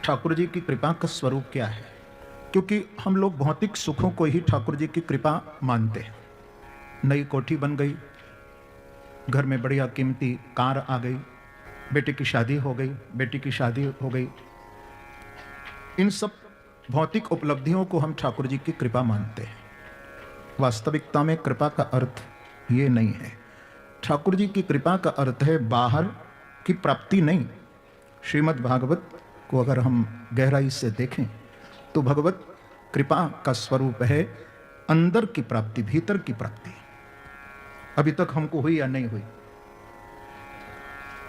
ठाकुर जी की कृपा का स्वरूप क्या है, क्योंकि हम लोग भौतिक सुखों को ही ठाकुर जी की कृपा मानते हैं। नई कोठी बन गई, घर में बढ़िया कीमती कार आ गई, बेटे की शादी हो गई, बेटी की शादी हो गई, इन सब भौतिक उपलब्धियों को हम ठाकुर जी की कृपा मानते हैं। वास्तविकता में कृपा का अर्थ ये नहीं है। ठाकुर जी की कृपा का अर्थ है बाहर की प्राप्ति नहीं। श्रीमद् भागवत को अगर हम गहराई से देखें तो भगवत कृपा का स्वरूप है अंदर की प्राप्ति, भीतर की प्राप्ति। अभी तक हमको हुई या नहीं हुई,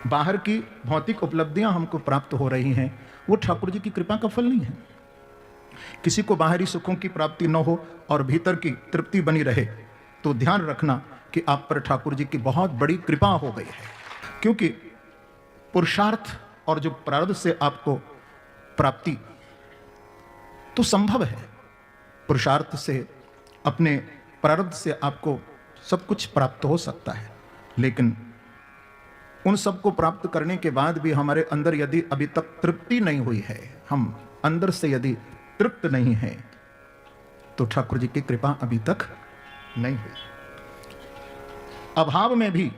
बाहर की भौतिक उपलब्धियां हमको प्राप्त हो रही हैं, वो ठाकुर जी की कृपा का फल नहीं है। किसी को बाहरी सुखों की प्राप्ति न हो और भीतर की तृप्ति बनी रहे तो ध्यान रखना कि आप पर ठाकुर जी की बहुत बड़ी कृपा हो गई है। क्योंकि पुरुषार्थ और जो प्रारब्ध से आपको प्राप्ति तो संभव है, पुरुषार्थ से, अपने प्रारब्ध से आपको सब कुछ प्राप्त हो सकता है, लेकिन उन सब को प्राप्त करने के बाद भी हमारे अंदर यदि अभी तक तृप्ति नहीं हुई है, हम अंदर से यदि तृप्त नहीं है, तो ठाकुर जी की कृपा अभी तक नहीं हुई। अभाव में भी,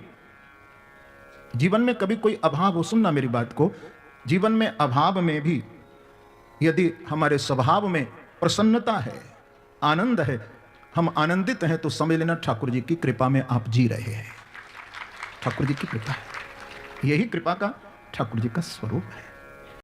जीवन में कभी कोई अभाव हो, सुनना मेरी बात को, जीवन में अभाव में भी यदि हमारे स्वभाव में प्रसन्नता है, आनंद है, हम आनंदित हैं, तो समझ लेना ठाकुर जी की कृपा में आप जी रहे हैं। ठाकुर जी की कृपा है, यही कृपा का ठाकुर जी का स्वरूप है।